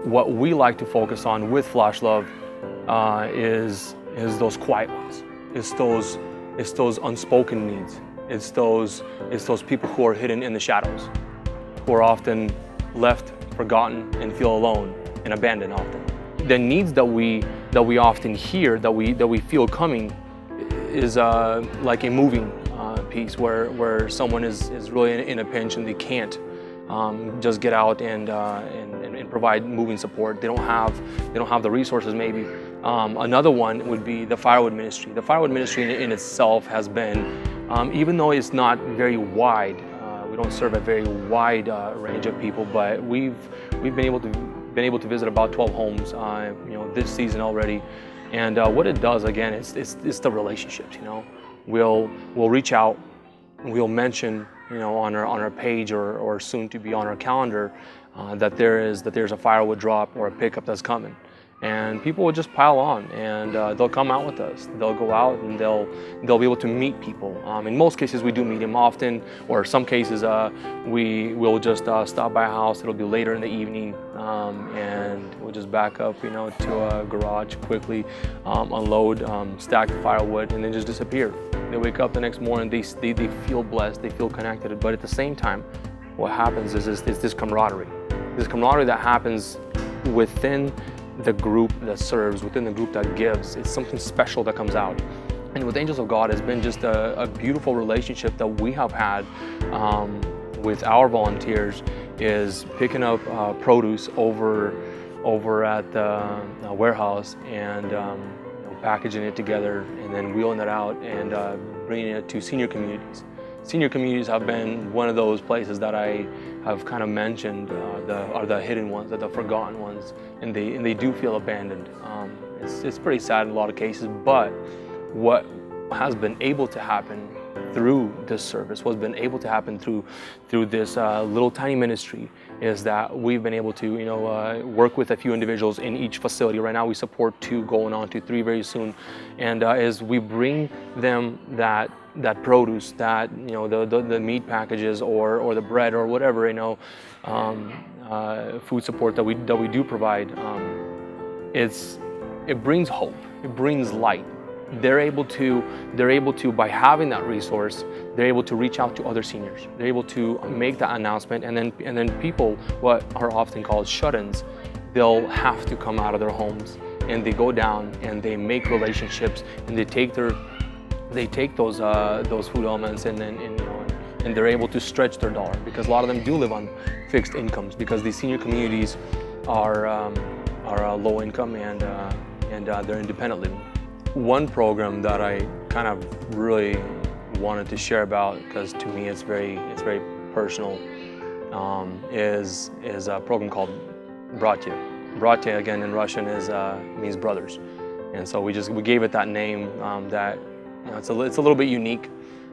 what we like to focus on with Flash Love is those quiet ones. It's those unspoken needs. It's those people who are hidden in the shadows, who are often left, forgotten, and feel alone and abandoned often. The needs that we often hear, that we feel coming, is like a moving piece where someone is really in a pinch and they can't just get out and provide moving support. They don't have the resources maybe. Another one would be the firewood ministry. The firewood ministry in itself has been, even though it's not very wide, we don't serve a very wide range of people, but we've been able to visit about 12 homes, this season already. And what it does, again, it's the relationships. We'll reach out, we'll mention, on our page or soon to be on our calendar, that there's a firewood drop or a pickup that's coming. And people will just pile on, and they'll come out with us. They'll go out and they'll be able to meet people. In most cases, we do meet them often, or some cases we will just stop by a house. It'll be later in the evening, and we'll just back up, to a garage quickly, unload, stack the firewood, and then just disappear. They wake up the next morning. They feel blessed. They feel connected. But at the same time, what happens is this camaraderie. This camaraderie that happens within the group that serves, within the group that gives. It's something special that comes out. And with Angels of God, it's been just a beautiful relationship that we have had with our volunteers, is picking up produce over at the warehouse and packaging it together and then wheeling it out and bringing it to senior communities. Senior communities have been one of those places that I have kind of mentioned, are the hidden ones, are the forgotten ones, and they do feel abandoned. It's pretty sad in a lot of cases, but what has been able to happen through this service, what's been able to happen through this little tiny ministry, is that we've been able to work with a few individuals in each facility. Right now we support 2, going on to 3 very soon, and as we bring them that produce, that the meat packages or the bread or whatever, food support that we do provide, it brings hope, it brings light. They're able to, by having that resource, they're able to reach out to other seniors. They're able to make that announcement, and then people, what are often called shut-ins, they'll have to come out of their homes and they go down and they make relationships, and they take those food elements and they're able to stretch their dollar, because a lot of them do live on fixed incomes, because these senior communities are low income and they're independent living. One program that I kind of really wanted to share about, because to me it's very personal, is a program called Bratya. Bratya, again, in Russian means brothers, and so we gave it that name. That it's a little bit unique,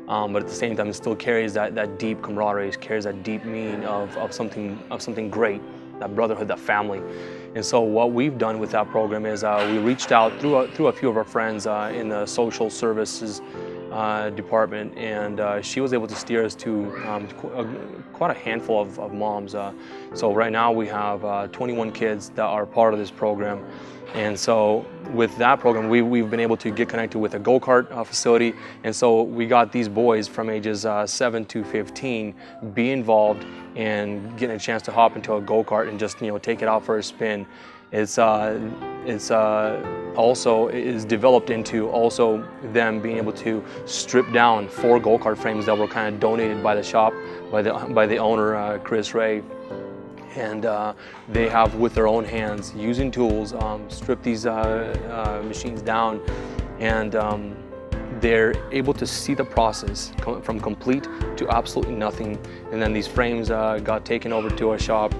but at the same time it still carries that deep camaraderie, it carries that deep meaning of something great, that brotherhood, that family. And so what we've done with that program is we reached out through a few of our friends in the social services department, and she was able to steer us to quite a handful of moms. So right now we have 21 kids that are part of this program. And so with that program, we've been able to get connected with a go-kart facility. And so we got these boys from ages 7 to 15 be involved in getting a chance to hop into a go-kart and just take it out for a spin. It's also is developed into also them being able to strip down 4 go-kart frames that were kind of donated by the shop, by the owner, Chris Ray. And they have, with their own hands, using tools, stripped these machines down, and they're able to see the process from complete to absolutely nothing. And then these frames got taken over to a shop,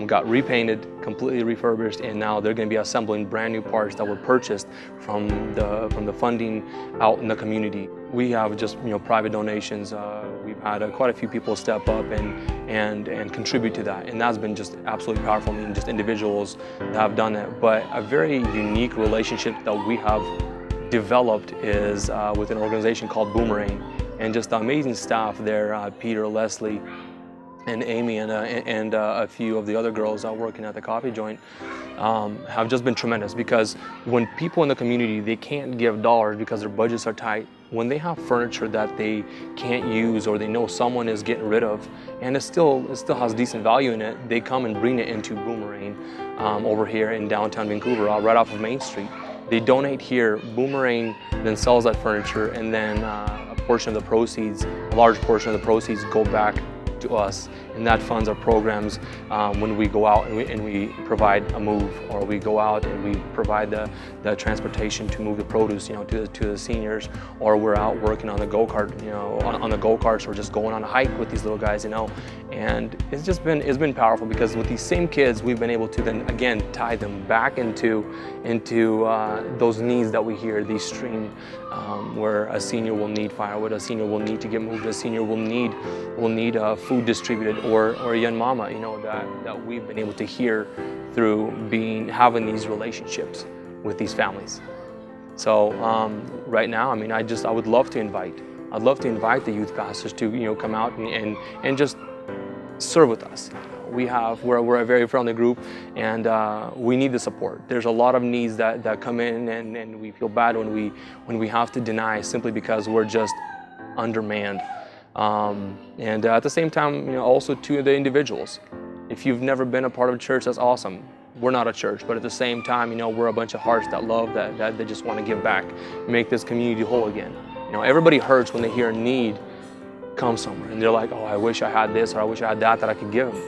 got repainted, completely refurbished, and now they're going to be assembling brand new parts that were purchased from the funding out in the community. We have just private donations. We've had quite a few people step up and contribute to that, and that's been just absolutely powerful. I mean, just individuals that have done that. But a very unique relationship that we have developed is with an organization called Boomerang, and just the amazing staff there, Peter, Leslie, and Amy and a few of the other girls out working at the coffee joint have just been tremendous, because when people in the community, they can't give dollars because their budgets are tight, when they have furniture that they can't use or they know someone is getting rid of and it still has decent value in it, they come and bring it into Boomerang over here in downtown Vancouver, right off of Main Street. They donate here. Boomerang then sells that furniture, and then a portion of the proceeds, a large portion of the proceeds, go back to us, and that funds our programs when we go out and we provide a move, or we go out and we provide the transportation to move the produce, to the seniors, or we're out working on the go-kart, on the go-karts, or just going on a hike with these little guys, and it's been powerful, because with these same kids, we've been able to then again tie them back into those needs that we hear, these stream, where a senior will need firewood, a senior will need to get moved, a senior will need food distributed, or a young mama, that we've been able to hear through having these relationships with these families. So right now, I would love to invite the youth pastors to come out and just serve with us. We're a very friendly group, and we need the support. There's a lot of needs that come in, and we feel bad when we have to deny simply because we're just undermanned. And at the same time, also to the individuals. If you've never been a part of a church, that's awesome. We're not a church, but at the same time, we're a bunch of hearts that love, that they just want to give back, make this community whole again. Everybody hurts when they hear a need come somewhere, and they're like, oh, I wish I had this, or I wish I had that I could give them.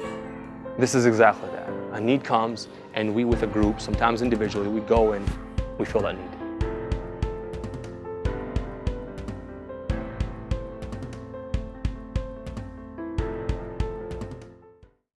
This is exactly that. A need comes, and we, with a group, sometimes individually, we go and we fill that need.